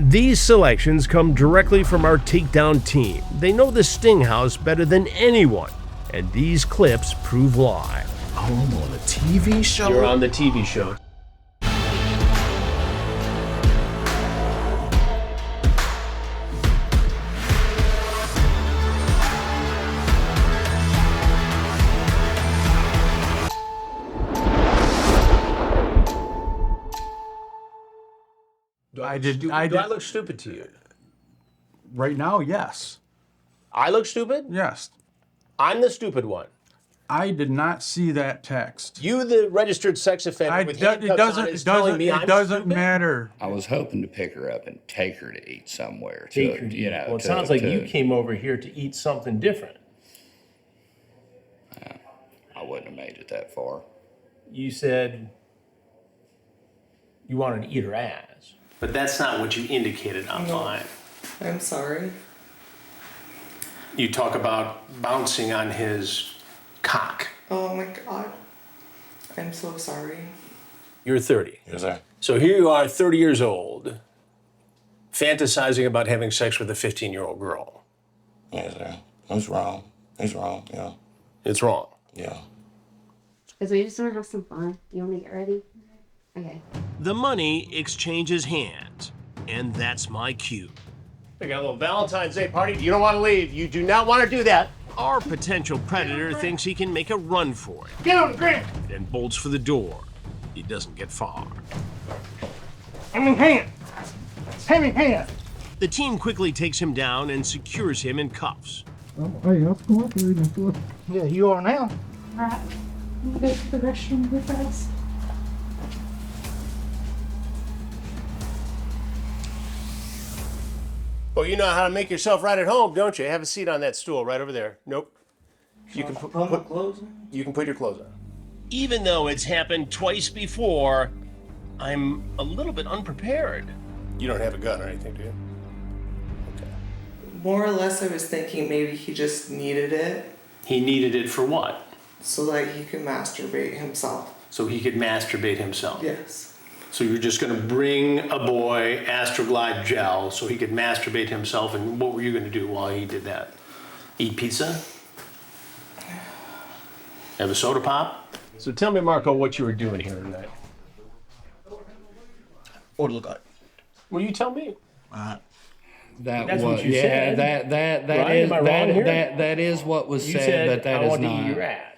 These selections come directly from our Takedown team. They know the Sting House better than anyone, and these clips prove live. Oh, I'm on a TV show? You're on the TV show. Do I look stupid to you? Right now, yes. I look stupid? Yes. I'm the stupid one. I did not see that text. You, the registered sex offender with handcuffs on, is telling me I'm stupid? It doesn't matter. I was hoping to pick her up and take her to eat somewhere. Well, it sounds like you came over here to eat something different. I wouldn't have made it that far. You said you wanted to eat her ass. But that's not what you indicated online. No. I'm sorry. You talk about bouncing on his cock. Oh my God. I'm so sorry. You're 30. Yes, sir. So here you are, 30 years old, fantasizing about having sex with a 15-year-old girl. Yes, sir. It's wrong. It's wrong, yeah. It's wrong. Yeah. Because we just want to have some fun. You want to get ready? Okay. The money exchanges hands, and that's my cue. We got a little Valentine's Day party. You don't want to leave. You do not want to do that. Our potential predator thinks he can make a run for it. Get on the ground. And bolts for the door. He doesn't get far. Hand me hand. Hand me hand. The team quickly takes him down and secures him in cuffs. Yeah, you are now. Alright. I'm going to go to the restroom with us. Well, you know how to make yourself right at home, don't you? Have a seat on that stool right over there. Nope. You can put my clothes on? You can put your clothes on. Even though it's happened twice before, I'm a little bit unprepared. You don't have a gun or anything, do you? Okay. More or less, I was thinking maybe he just needed it He needed it for what? so that he could masturbate himself. So he could masturbate himself. Yes. So you're just going to bring a boy Astroglide gel so he could masturbate himself, and what were you going to do while he did that? Eat pizza? Have a soda pop? So tell me, Marco, what you were doing here tonight. What it look like? Well, you tell me. That's what you said. That is what was You said, said, but that I is want not. to eat your ass.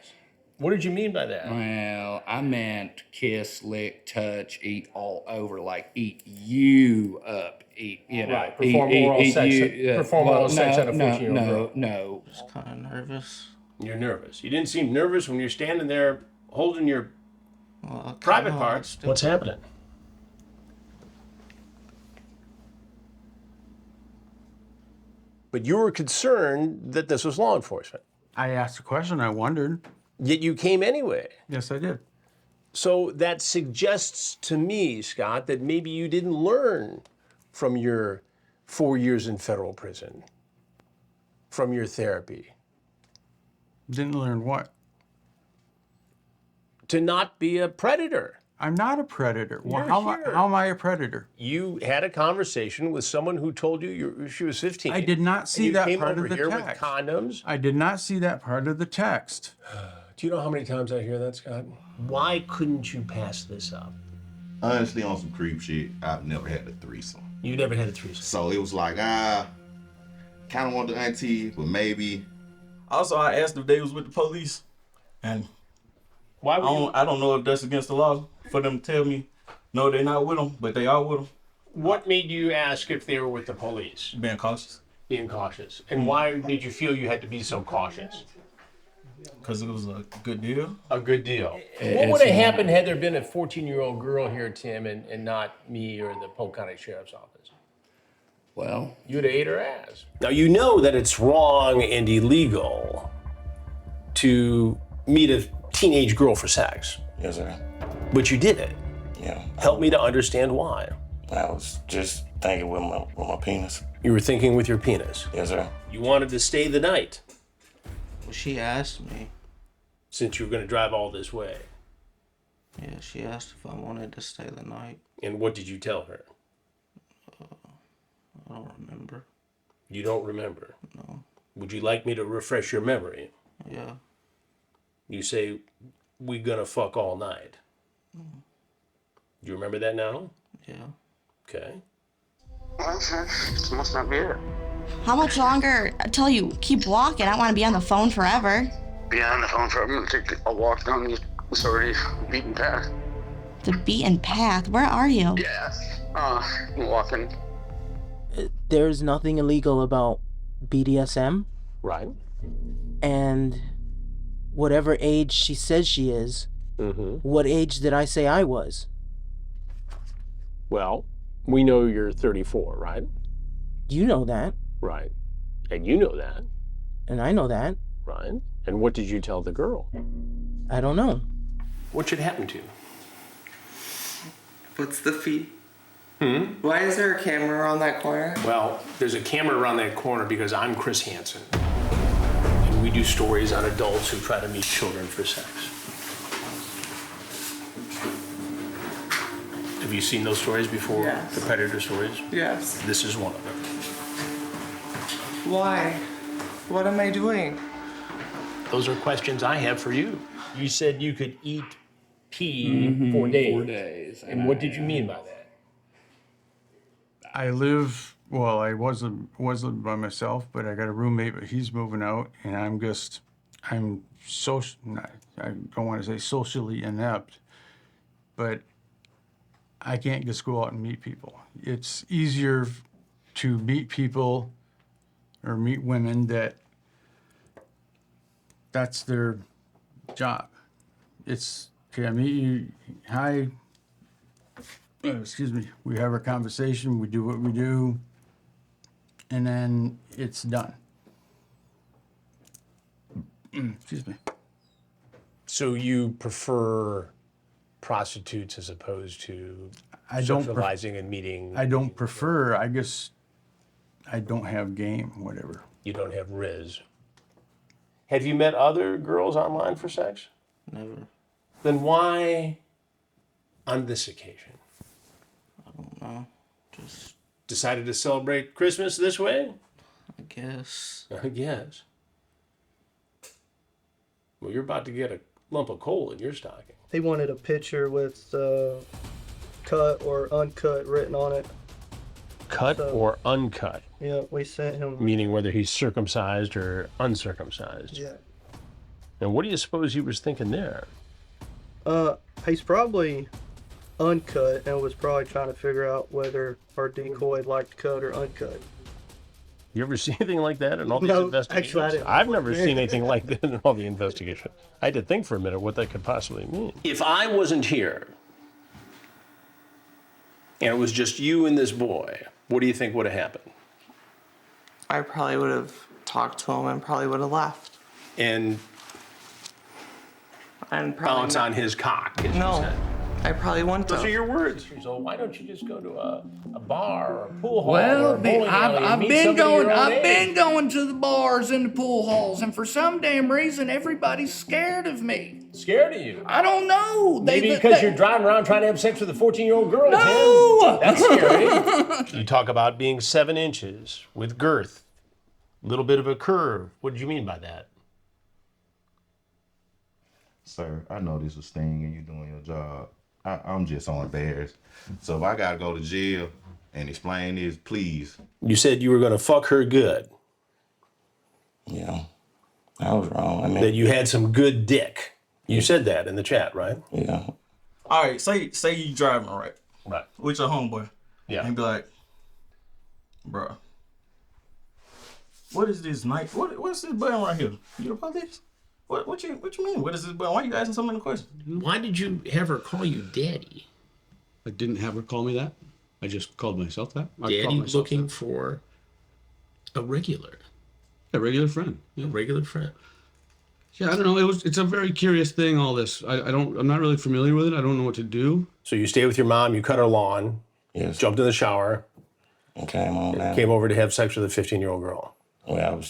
What did you mean by that? Well, I meant kiss, lick, touch, eat all over, like eat you up, eat, you know. Right, perform oral sex on a 14-year-old girl. No. Just kind of nervous. You're nervous. You didn't seem nervous when you're standing there holding your private parts. What's happening? But you were concerned that this was law enforcement. I asked a question, I wondered. Yet you came anyway. Yes, I did. So that suggests to me, Scott, that maybe you didn't learn from your 4 years in federal prison, from your therapy. Didn't learn what? To not be a predator. I'm not a predator. Well, You're how am I a predator? You had a conversation with someone who told you she was 15. I did not see that part of the You came over here text. with condoms. I did not see that part of the text. Do you know how many times I hear that, Scott? Why couldn't you pass this up? Honestly, on some creep shit, I've never had a threesome. You never had a threesome. So it was like, kind of want the auntie, but maybe. Also, I asked if they was with the police, and Why would you? I don't know if that's against the law for them to tell me, no, they're not with them, but they are with them. What made you ask if they were with the police? Being cautious, Being cautious. And why did you feel you had to be so cautious? because it was a good deal. A good deal. What would have happened had there been a 14-year-old girl here, Tim, and not me or the Polk County Sheriff's Office? Well, You'd have ate her ass. Now, you know that it's wrong and illegal to meet a teenage girl for sex, yes, sir. but you did it. Yeah. Help me to understand why. I was just thinking with my penis. You were thinking with your penis. Yes, sir. You wanted to stay the night Well, she asked me. since you were going to drive all this way. Yeah, she asked if I wanted to stay the night. And what did you tell her? I don't remember. You don't remember? No. Would you like me to refresh your memory? Yeah. You say, we gonna fuck all night. Do you remember that now? Yeah. Okay. Okay, this must not be it. How much longer until you keep walking? I don't want to be on the phone forever. Be on the phone for I'm gonna take a walk down the already beaten path. The beaten path? Where are you? Yeah. I'm walking. There's nothing illegal about BDSM. Right. And whatever age she says she is, what age did I say I was? Well, we know you're 34, right? You know that. Right. And you know that. And I know that. Right. And what did you tell the girl? I don't know. What should happen to you? What's the fee? Why is there a camera around that corner? Well, there's a camera around that corner because I'm Chris Hansen. And we do stories on adults who try to meet children for sex. Have you seen those stories before? Yes. The predator stories? Yes. This is one of them. Why? What am I doing? Those are questions I have for you. You said you could eat pee for days. 4 days. And what did you mean by that? I wasn't by myself, but I got a roommate, but he's moving out, and I don't want to say socially inept, but I can't just go out and meet people. It's easier to meet people or meet women that's their job. It's, okay, I meet you, hi, excuse me, we have our conversation, we do what we do, and then it's done. Excuse me. So you prefer prostitutes as opposed to I don't socializing and meeting? I don't prefer, I guess I don't have game, whatever. You don't have Riz. Have you met other girls online for sex? Never. Then why on this occasion? I don't know. Just, Decided to celebrate Christmas this way? I guess. I guess. Well, you're about to get a lump of coal in your stocking. He wanted a picture with cut or uncut written on it. Cut or uncut? Yeah, we sent him. Meaning whether he's circumcised or uncircumcised. Yeah. And what do you suppose he was thinking there? He's probably uncut and was probably trying to figure out whether our decoy liked cut or uncut. You ever see anything like that in all these No, investigations? actually, I didn't. I've never seen anything like that in all the investigations. I had to think for a minute what that could possibly mean. If I wasn't here, and it was just you and this boy, what do you think would have happened? I probably would have talked to him and probably would have left. And And bounce probably on his cock, as you no, said. I probably wouldn't Those have. are your words. So why don't you just go to a bar or a pool hall or Well, a bowling alley and I've meet been somebody your going. own I've been age? going to the bars and the pool halls, and for some damn reason, everybody's scared of me. Scared of you? I don't know. Maybe because you're driving around trying to have sex with a 14-year-old girl, No! Tim. That's scary. You talk about being 7 inches with girth, a little bit of a curve. What did you mean by that? Sir, I know this is Sting and you're doing your job. I'm just on bears. So if I gotta go to jail and explain this, please. You said you were going to fuck her good. Yeah. I was wrong. I mean, That you had some good dick. You said that in the chat, right? yeah. All right, say you driving, right? Right. With your homeboy. Yeah. And be like, bro, what is this night? What's this button right here? You the police? What you mean? What is this button? Why you asking so many questions? Why did you have her call you daddy? I didn't have her call me that. I just called myself that. I Daddy called myself looking that. for a regular. A regular friend. Yeah. A regular friend. Yeah, I don't know. It's a very curious thing, all this. I'm not really familiar with it. I don't know what to do. So you stay with your mom, you cut her lawn, Yes. jumped in the shower, And came on now. came over to have sex with a 15-year-old girl. Well,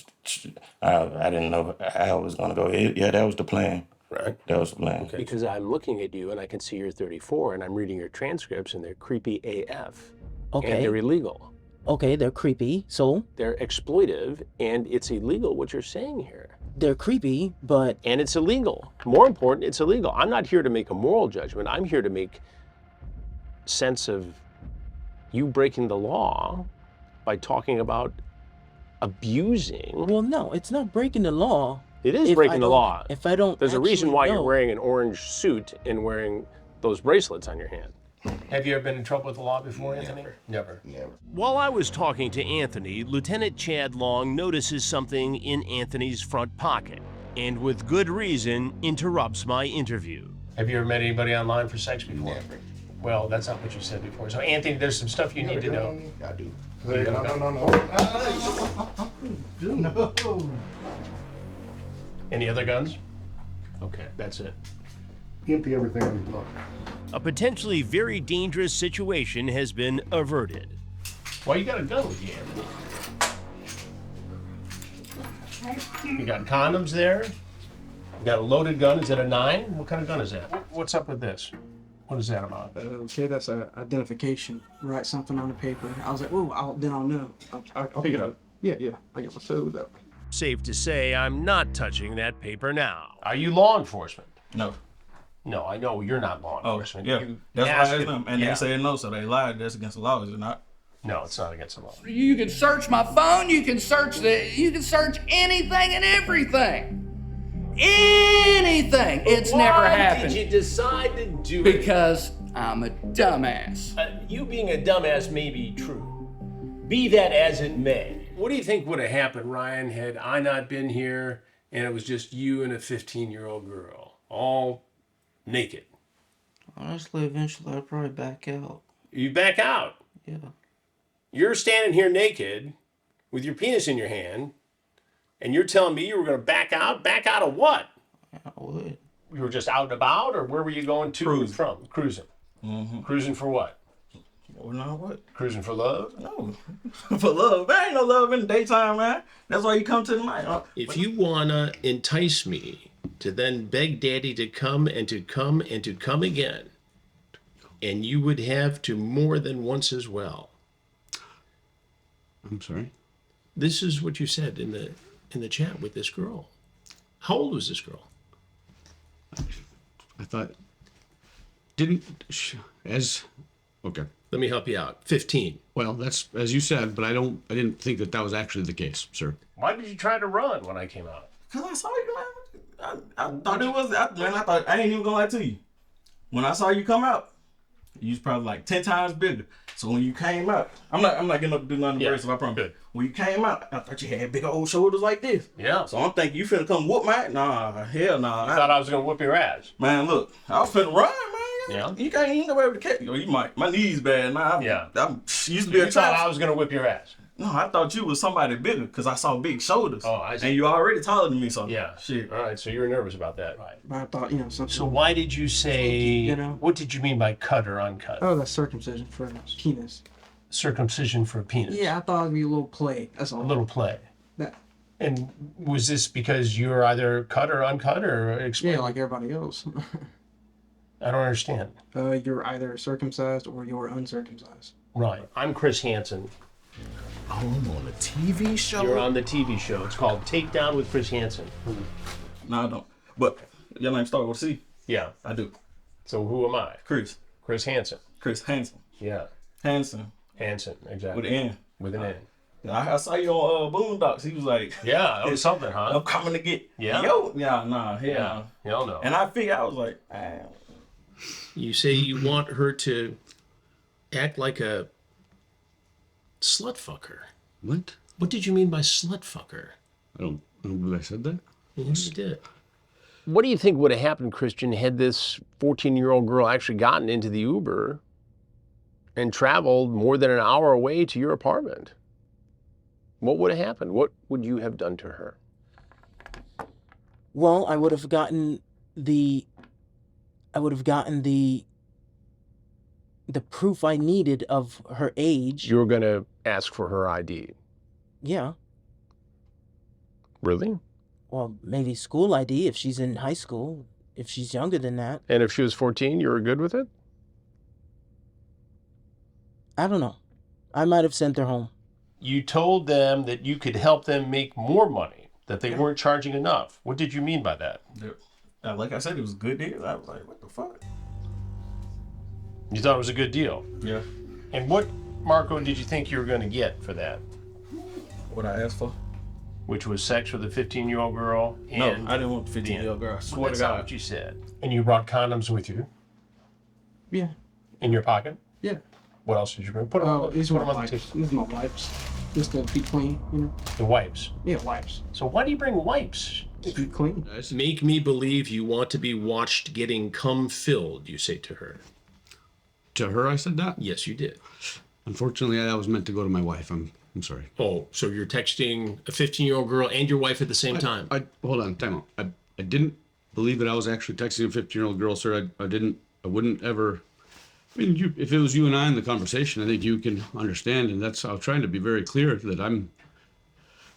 I didn't know how I was gonna go. Yeah, that was the plan. Right. That was the plan. Okay. Because I'm looking at you and I can see you're 34 and I'm reading your transcripts and they're creepy AF. Okay. And they're illegal. Okay, they're creepy, so? They're exploitive, and it's illegal what you're saying here. They're creepy, but... And it's illegal. More important, it's illegal. I'm not here to make a moral judgment. I'm here to make sense of you breaking the law by talking about abusing. Well, no, it's not breaking the law. It is breaking the law. If I don't There's a reason why you're know. wearing an orange suit and wearing those bracelets on your hand. Have you ever been in trouble with the law before, Anthony? Never. While I was talking to Anthony, Lieutenant Chad Long notices something in Anthony's front pocket, and with good reason, interrupts my interview. Have you ever met anybody online for sex before? Never. Well, that's not what you said before. So, Anthony, there's some stuff you need to know. I do. No. Any other guns? Okay, that's it. Empty everything on your locker. A potentially very dangerous situation has been averted. Why you got a gun with you, Anthony? You got condoms there? You got a loaded gun. Is it a 9? What kind of gun is that? What's up with this? What is that about? Okay, that's an identification. Write something on the paper. I was like, oh, then I'll know. I'll pick it up. Yeah, I get my food up. Safe to say, I'm not touching that paper now. Are you law enforcement? No. No, I know you're not law enforcement. Yeah, You that's why I asked asked if- them, and yeah. they said no, so they lied. That's against the law, is it not? No, it's not against the law. You can search my phone, you can search anything and everything. Anything. It's never happened. Why did you decide to do it? Because I'm a dumbass. You being a dumbass may be true. Be that as it may. What do you think would have happened, Ryan, had I not been here and it was just you and a 15-year-old girl, all naked? Honestly, eventually I'd probably back out. You back out. Yeah. You're standing here naked with your penis in your hand, and you're telling me you were going to back out? Back out of what? I would. You were just out and about, or where were you going to and Cruising. from? Cruising. Mm-hmm. Cruising for what? Well, no, what? Cruising for love? No. For love. There ain't no love in the daytime, man. That's why you come to the night. If you want to entice me to then beg Daddy to come and to come and to come again, and you would have to more than once as well. I'm sorry? This is what you said in the chat with this girl. How old was this girl? I thought, okay. Let me help you out. 15. Well, that's, as you said, but I didn't think that was actually the case, sir. Why did you try to run when I came out? Because I saw you, man. I thought it was, I ain't even gonna lie to you. When I saw you come out, you was probably like 10 times bigger. So when you came out, I'm not getting up to do nothing embarrassing, I promise. Good. When you came out, I thought you had big old shoulders like this. Yeah. So I'm thinking you finna come whoop my, nah, hell nah. I thought I was going to whoop your ass. Man, look, I was finna run, man. Yeah. You can't even go able to catch you. You might. My knees bad now. Yeah. I'm used to be You a thought child. I was going to whip your ass. No, I thought you was somebody bigger because I saw big shoulders. Oh, I see. And you already taller than me, so Yeah. shit. All right, so you were nervous about that. Right. But I thought, something. So why did you say, what did you mean by cut or uncut? Oh, that's circumcision for a penis. Circumcision for a penis. Yeah, I thought it'd be a little play. That's all. A little play. That. And was this because you were either cut or uncut or explain? Yeah, like everybody else. I don't understand. You're either circumcised or you're uncircumcised. Right. I'm Chris Hansen. Oh, I'm on a TV show? You're on the TV show. It's called Takedown with Chris Hansen. No, I don't. But your name starts with C. Yeah. I do. So who am I? Chris. Chris Hansen. Chris Hansen. Yeah. Hansen. Hansen, exactly. With an N. With an N. I saw you on Boondocks. He was like, yeah, that was something, huh? I'm coming to get Yeah. yo. Yeah, nah, hell Yeah. Hell no. And I figured, I was like, You say you want her to act like a slut fucker. What? What did you mean by slut fucker? I don't believe I said that. Yes, you did. What do you think would have happened, Christian, had this 14-year-old girl actually gotten into the Uber and traveled more than an hour away to your apartment? What would have happened? What would you have done to her? Well, I would have gotten the proof I needed of her age. You were going to ask for her ID. Yeah. Really? Well, maybe school ID if she's in high school, if she's younger than that. And if she was 14, you were good with it? I don't know. I might have sent her home. you told them that you could help them make more money, that they weren't charging enough. What did you mean by that? Like I said, it was a good deal. I was like, what the fuck? You thought it was a good deal? Yeah. And what, Marco, did you think you were going to get for that? What I asked for? Which was sex with a 15-year-old girl? No, and I didn't want the 15-year-old girl. I swear that's to not God. what you said. And you brought condoms with you? Yeah. In your pocket? Yeah. What else did you bring? Put them on These the are my wipes. table. These are my wipes. Just to be clean, you know. The wipes? Yeah, wipes. So why do you bring wipes? To be clean. Make me believe you want to be watched getting cum filled, you say to her. To her, I said that? Yes, you did. Unfortunately, that was meant to go to my wife. I'm sorry. Oh, so you're texting a 15-year-old girl and your wife at the same time? Hold on, time out. I didn't believe that I was actually texting a 15-year-old girl, sir. I wouldn't ever. I mean, if it was you and I in the conversation, I think you can understand, and that's. I'm trying to be very clear that I'm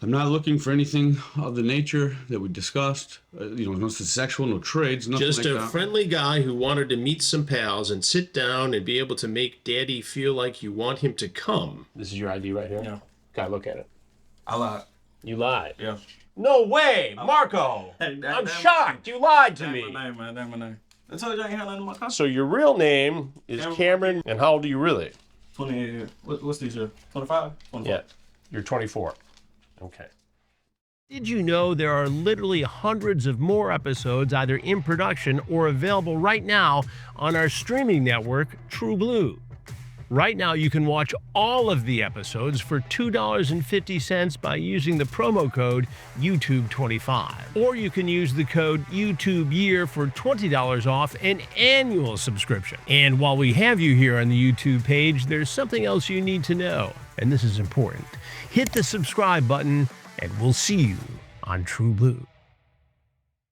not looking for anything of the nature that we discussed. No sexual, no trades, nothing Just like that. a friendly guy who wanted to meet some pals and sit down and be able to make Daddy feel like you want him to come. This is your ID right here? Yeah. Gotta look at it. I lied. You lied? Yeah. No way, Marco! I'm shocked. You lied to me. My name, man. That's my name. I told you I ain't had nothing in my car. So your real name is Cameron, and how old are you really? 28. What's these here? 25? 24. Yeah, you're 24. Okay. Did you know there are literally hundreds of more episodes either in production or available right now on our streaming network, TruBlu? Right now, you can watch all of the episodes for $2.50 by using the promo code YouTube25. Or you can use the code YouTubeYear for $20 off an annual subscription. And while we have you here on the YouTube page, there's something else you need to know, and this is important. Hit the subscribe button, and we'll see you on TruBlu.